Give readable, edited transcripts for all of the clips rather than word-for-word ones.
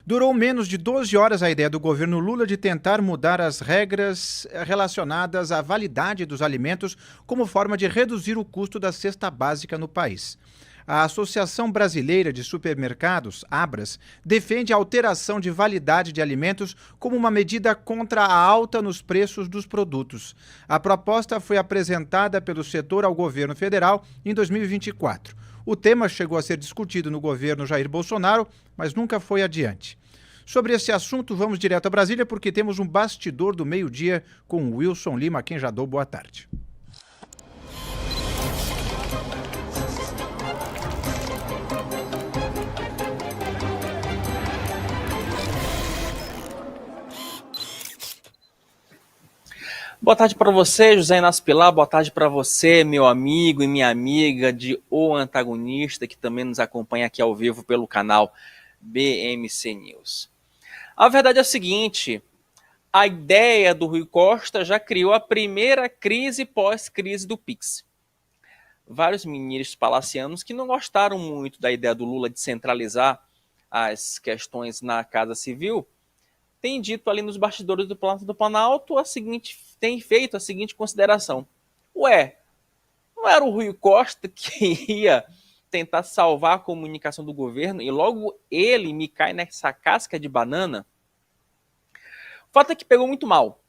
Durou menos de 12 horas a ideia do governo Lula de tentar mudar as regras relacionadas à validade dos alimentos como forma de reduzir o custo da cesta básica no país. A Associação Brasileira de Supermercados, Abras, defende a alteração de validade de alimentos como uma medida contra a alta nos preços dos produtos. A proposta foi apresentada pelo setor ao governo federal em 2024. O tema chegou a ser discutido no governo Jair Bolsonaro, mas nunca foi adiante. Sobre esse assunto, vamos direto a Brasília, porque temos um bastidor do meio-dia com o Wilson Lima, a quem já dou boa tarde. Boa tarde para você, José Inácio Pilar. Boa tarde para você, meu amigo e minha amiga de O Antagonista, que também nos acompanha aqui ao vivo pelo canal BMC News. A verdade é o seguinte, a ideia do Rui Costa já criou a primeira crise pós-crise do Pix. Vários ministros palacianos que não gostaram muito da ideia do Lula de centralizar as questões na Casa Civil, têm dito ali nos bastidores do Palácio do Planalto tem feito a seguinte consideração. Ué, não era o Rui Costa que ia tentar salvar a comunicação do governo e logo ele me cai nessa casca de banana? O fato é que pegou muito mal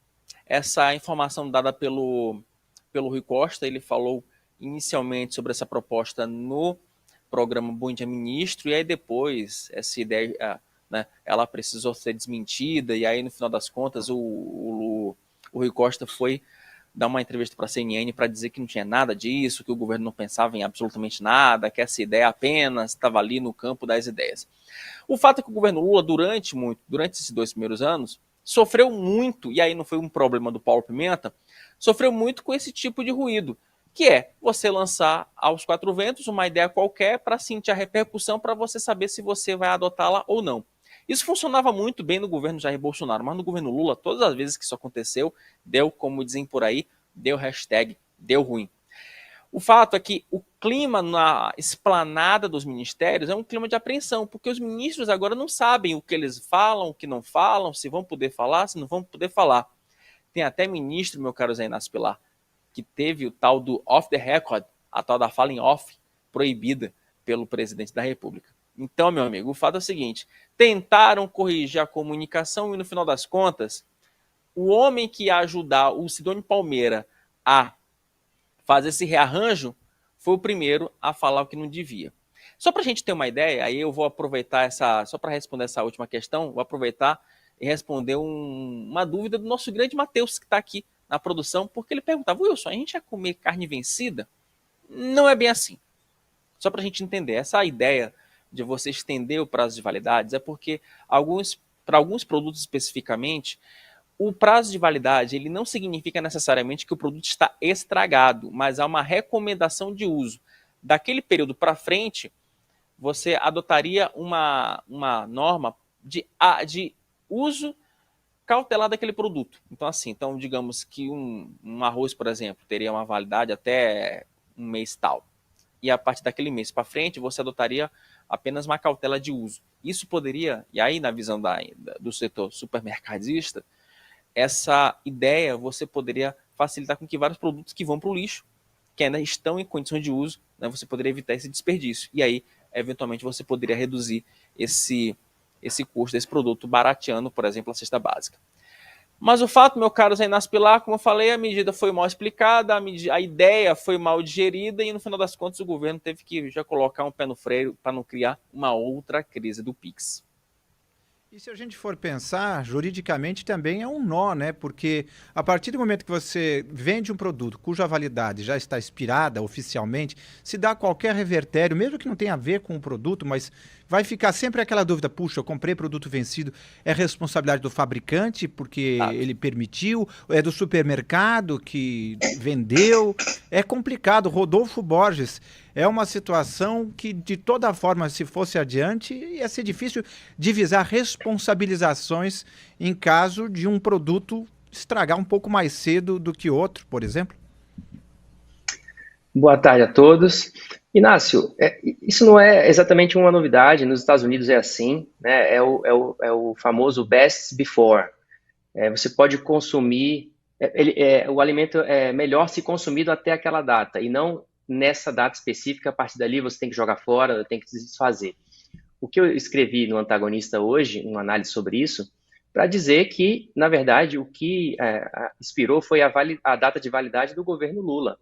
essa informação dada pelo Rui Costa. Ele falou inicialmente sobre essa proposta no programa Bom Dia Ministro, e aí depois essa ideia, né, ela precisou ser desmentida, e aí no final das contas o Rui Costa foi dar uma entrevista para a CNN para dizer que não tinha nada disso, que o governo não pensava em absolutamente nada, que essa ideia apenas estava ali no campo das ideias. O fato é que o governo Lula, durante esses 2 primeiros anos, sofreu muito, e aí não foi um problema do Paulo Pimenta, sofreu muito com esse tipo de ruído, que é você lançar aos 4 ventos uma ideia qualquer para sentir a repercussão, para você saber se você vai adotá-la ou não. Isso funcionava muito bem no governo Jair Bolsonaro, mas no governo Lula, todas as vezes que isso aconteceu, deu, como dizem por aí, deu hashtag, deu ruim. O fato é que o clima na esplanada dos ministérios é um clima de apreensão, porque os ministros agora não sabem o que eles falam, o que não falam, se vão poder falar, se não vão poder falar. Tem até ministro, meu caro Zé Inácio Pilar, que teve o tal do off the record, a tal da fala em off, proibida pelo presidente da República. Então, meu amigo, o fato é o seguinte, tentaram corrigir a comunicação e no final das contas, o homem que ia ajudar o Sidônio Palmeira a fazer esse rearranjo foi o primeiro a falar o que não devia. Só para a gente ter uma ideia, aí eu vou aproveitar só para responder essa última questão, vou aproveitar e responder uma dúvida do nosso grande Matheus, que está aqui na produção, porque ele perguntava, Wilson, a gente ia comer carne vencida? Não é bem assim. Só para a gente entender, essa ideia de você estender o prazo de validades é porque para alguns produtos especificamente, o prazo de validade ele não significa necessariamente que o produto está estragado, mas há uma recomendação de uso. Daquele período para frente, você adotaria uma norma de uso cautelar daquele produto. Então, assim, digamos que um arroz, por exemplo, teria uma validade até um mês tal. E a partir daquele mês para frente, você adotaria apenas uma cautela de uso. Isso poderia, e aí na visão do setor supermercadista, essa ideia você poderia facilitar com que vários produtos que vão para o lixo, que ainda estão em condições de uso, né, você poderia evitar esse desperdício. E aí, eventualmente, você poderia reduzir esse custo desse produto, barateando, por exemplo, a cesta básica. Mas o fato, meu caro Zé Inácio Pilar, como eu falei, a medida foi mal explicada, a ideia foi mal digerida e, no final das contas, o governo teve que já colocar um pé no freio para não criar uma outra crise do Pix. E se a gente for pensar, juridicamente também é um nó, né? Porque a partir do momento que você vende um produto cuja validade já está expirada oficialmente, se dá qualquer revertério, mesmo que não tenha a ver com o produto, mas vai ficar sempre aquela dúvida, puxa, eu comprei produto vencido, é responsabilidade do fabricante porque ele permitiu, é do supermercado que vendeu, é complicado. Rodolfo Borges, é uma situação que, de toda forma, se fosse adiante, ia ser difícil divisar responsabilizações em caso de um produto estragar um pouco mais cedo do que outro, por exemplo. Boa tarde a todos. Inácio, isso não é exatamente uma novidade. Nos Estados Unidos é assim, né? É o famoso best before. Você pode consumir, o alimento é melhor se consumido até aquela data, e não nessa data específica. A partir dali você tem que jogar fora, tem que se desfazer. O que eu escrevi no Antagonista hoje, uma análise sobre isso, para dizer que, na verdade, o que inspirou foi a data de validade do governo Lula.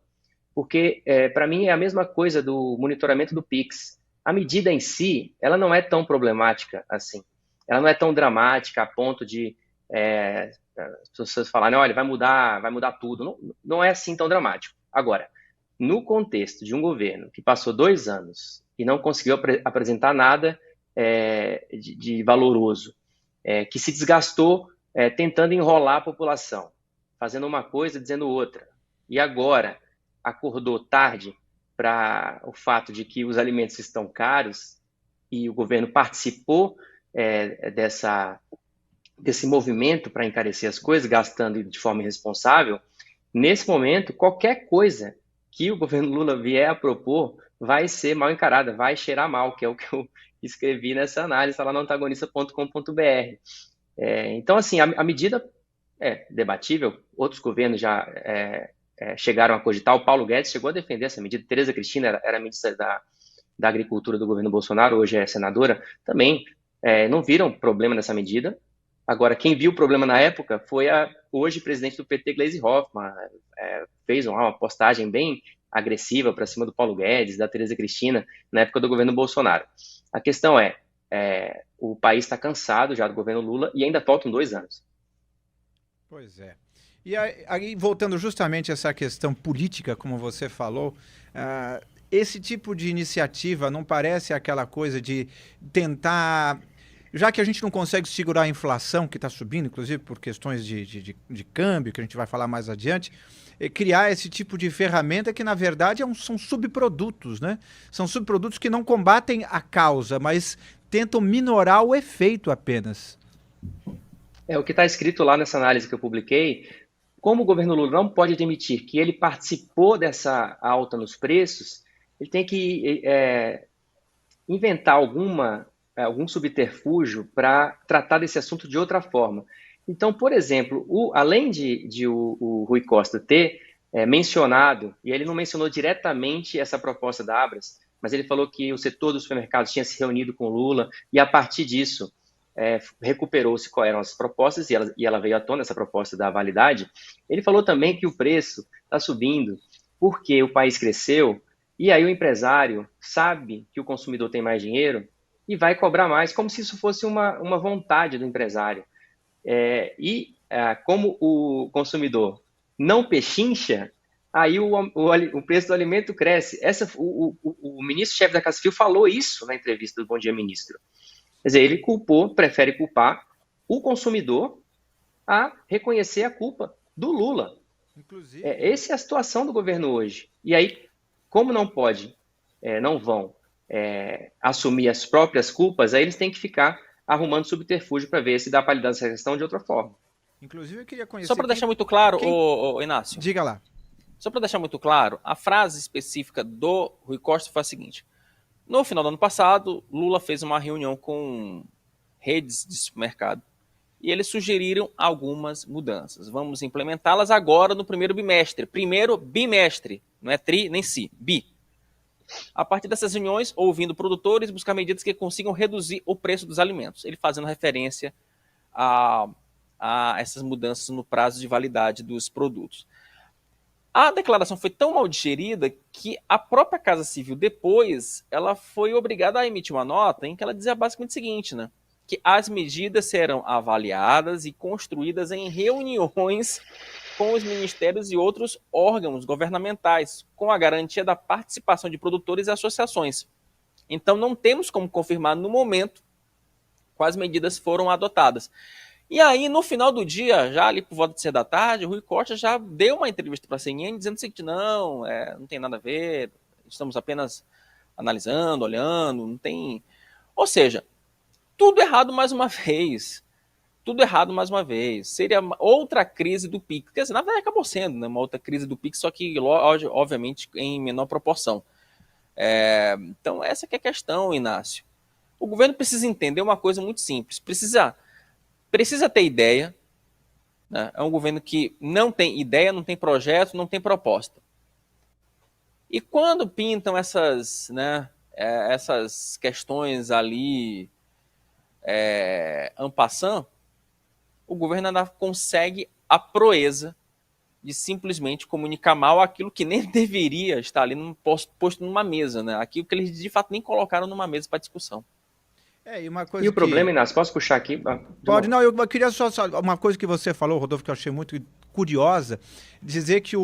Porque, para mim, é a mesma coisa do monitoramento do PIX. A medida em si, ela não é tão problemática assim. Ela não é tão dramática a ponto de as pessoas falarem, olha, vai mudar tudo. Não, não é assim tão dramático. Agora, no contexto de um governo que passou 2 anos e não conseguiu apresentar nada de valoroso, que se desgastou tentando enrolar a população, fazendo uma coisa, dizendo outra, e agora acordou tarde para o fato de que os alimentos estão caros e o governo participou desse movimento para encarecer as coisas, gastando de forma irresponsável. Nesse momento, qualquer coisa que o governo Lula vier a propor vai ser mal encarada, vai cheirar mal, que é o que eu escrevi nessa análise, está lá no antagonista.com.br. Então, assim, a medida é debatível, outros governos já chegaram a cogitar, o Paulo Guedes chegou a defender essa medida, Tereza Cristina era ministra da Agricultura do governo Bolsonaro, hoje é senadora, também não viram problema nessa medida. Agora, quem viu o problema na época foi a hoje presidente do PT, Gleisi Hoffmann, fez uma postagem bem agressiva para cima do Paulo Guedes, da Tereza Cristina, na época do governo Bolsonaro. A questão o país está cansado já do governo Lula e ainda faltam 2 anos. Pois é. E aí, voltando justamente a essa questão política, como você falou, esse tipo de iniciativa não parece aquela coisa de tentar, já que a gente não consegue segurar a inflação, que está subindo, inclusive por questões de câmbio, que a gente vai falar mais adiante, criar esse tipo de ferramenta que, na verdade, são subprodutos, né? São subprodutos que não combatem a causa, mas tentam minorar o efeito apenas. O que está escrito lá nessa análise que eu publiquei, como o governo Lula não pode admitir que ele participou dessa alta nos preços, ele tem que inventar algum subterfúgio para tratar desse assunto de outra forma. Então, por exemplo, além de o Rui Costa ter mencionado, e ele não mencionou diretamente essa proposta da Abras, mas ele falou que o setor dos supermercados tinha se reunido com o Lula, e a partir disso recuperou-se quais eram as propostas, e ela veio à tona, essa proposta da validade. Ele falou também que o preço está subindo porque o país cresceu, e aí o empresário sabe que o consumidor tem mais dinheiro e vai cobrar mais, como se isso fosse uma vontade do empresário. Como o consumidor não pechincha, aí o preço do alimento cresce. O ministro-chefe da Casa Civil falou isso na entrevista do Bom Dia Ministro. Quer dizer, ele prefere culpar o consumidor a reconhecer a culpa do Lula. Inclusive. Essa é a situação do governo hoje. E aí, como não vão assumir as próprias culpas, aí eles têm que ficar arrumando subterfúgio para ver se dá para lidar essa questão de outra forma. Inclusive, eu queria conhecer. Só para deixar muito claro, Inácio. Diga lá. Só para deixar muito claro, a frase específica do Rui Costa foi a seguinte: no final do ano passado, Lula fez uma reunião com redes de supermercado e eles sugeriram algumas mudanças. Vamos implementá-las agora no primeiro bimestre. Primeiro bimestre, não é tri nem si, bi. A partir dessas reuniões, ouvindo produtores, buscar medidas que consigam reduzir o preço dos alimentos. Ele fazendo referência a essas mudanças no prazo de validade dos produtos. A declaração foi tão mal digerida que a própria Casa Civil, depois, ela foi obrigada a emitir uma nota em que ela dizia basicamente o seguinte, né? Que as medidas serão avaliadas e construídas em reuniões com os ministérios e outros órgãos governamentais, com a garantia da participação de produtores e associações. Então, não temos como confirmar no momento quais medidas foram adotadas. E aí, no final do dia, já ali por volta de 6 da tarde, o Rui Costa já deu uma entrevista para a CNN dizendo o seguinte: não tem nada a ver, estamos apenas analisando, olhando, não tem... Ou seja, tudo errado mais uma vez. Tudo errado mais uma vez. Seria outra crise do PIX. Quer dizer, na verdade acabou sendo, né, uma outra crise do PIX, só que, obviamente, em menor proporção. Então, essa que é a questão, Inácio. O governo precisa entender uma coisa muito simples. Precisa ter ideia, né? É um governo que não tem ideia, não tem projeto, não tem proposta. E quando pintam essas questões ali en passant, o governo ainda consegue a proeza de simplesmente comunicar mal aquilo que nem deveria estar ali posto numa mesa, né? Aquilo que eles de fato nem colocaram numa mesa para discussão. E uma E coisa o problema, que... Inácio, posso puxar aqui? Pode, não, eu queria só uma coisa que você falou, Rodolfo, que eu achei muito curiosa, dizer que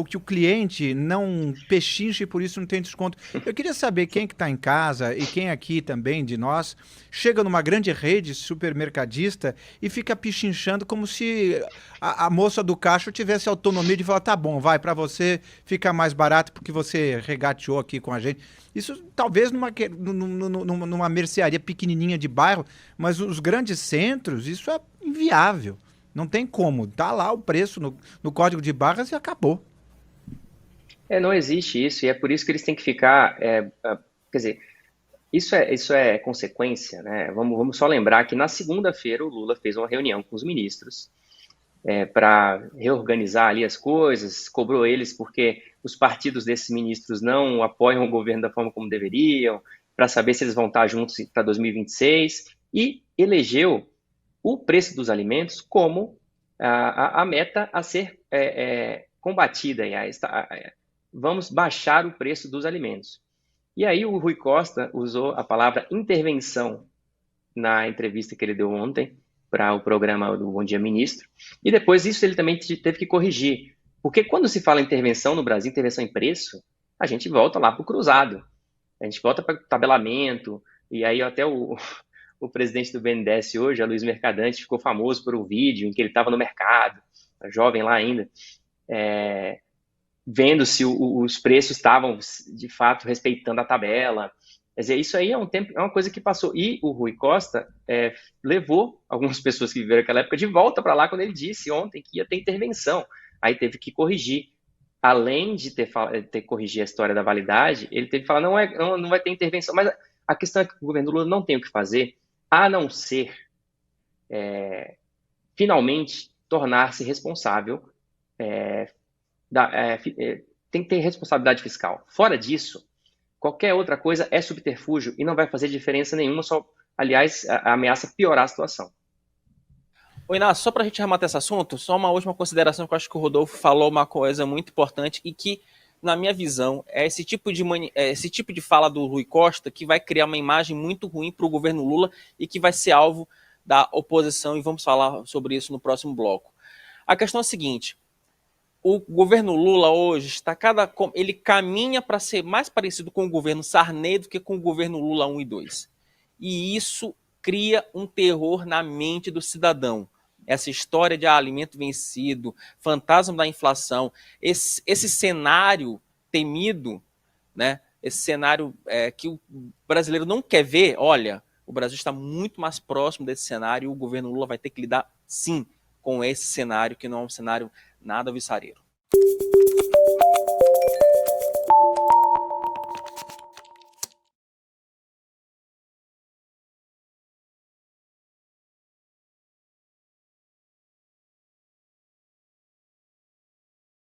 que o cliente não pechincha e por isso não tem desconto. Eu queria saber quem que está em casa e quem aqui também de nós chega numa grande rede supermercadista e fica pechinchando como se a moça do caixa tivesse autonomia de falar, tá bom, vai, para você fica mais barato porque você regateou aqui com a gente. Isso talvez numa mercearia pequenininha de bairro, mas os grandes centros, isso é inviável. Não tem como. Tá lá o preço no código de barras e acabou. Não existe isso, e é por isso que eles têm que ficar. Quer dizer, isso é consequência, né? Vamos só lembrar que na segunda-feira o Lula fez uma reunião com os ministros para reorganizar ali as coisas, cobrou eles porque os partidos desses ministros não apoiam o governo da forma como deveriam, para saber se eles vão estar juntos para 2026, e elegeu o preço dos alimentos como a meta a ser combatida. Vamos baixar o preço dos alimentos. E aí o Rui Costa usou a palavra intervenção na entrevista que ele deu ontem para o programa do Bom Dia Ministro, e depois isso ele também teve que corrigir, porque quando se fala intervenção no Brasil, intervenção em preço, a gente volta lá para o cruzado, a gente volta para o tabelamento, e aí até o presidente do BNDES hoje, a Luiz Mercadante, ficou famoso por um vídeo em que ele estava no mercado, jovem lá ainda, vendo se os preços estavam, de fato, respeitando a tabela. Quer dizer, isso aí é uma coisa que passou. E o Rui Costa levou algumas pessoas que viveram aquela época de volta para lá quando ele disse ontem que ia ter intervenção. Aí teve que corrigir. Além de ter que corrigir a história da validade, ele teve que falar, não vai ter intervenção. Mas a questão é que o governo Lula não tem o que fazer, a não ser, finalmente, tornar-se responsável, tem que ter responsabilidade fiscal. Fora disso, qualquer outra coisa é subterfúgio e não vai fazer diferença nenhuma, aliás, ameaça piorar a situação. Oi, Inácio, só para a gente arrematar esse assunto, só uma última consideração que eu acho que o Rodolfo falou uma coisa muito importante e que, na minha visão, é esse tipo de fala do Rui Costa que vai criar uma imagem muito ruim para o governo Lula e que vai ser alvo da oposição, e vamos falar sobre isso no próximo bloco. A questão é a seguinte: o governo Lula hoje ele caminha para ser mais parecido com o governo Sarney do que com o governo Lula 1 e 2. E isso cria um terror na mente do cidadão. Essa história de alimento vencido, fantasma da inflação, esse cenário temido, né? Esse cenário que o brasileiro não quer ver. Olha, o Brasil está muito mais próximo desse cenário e o governo Lula vai ter que lidar, sim, com esse cenário, que não é um cenário nada viçareiro.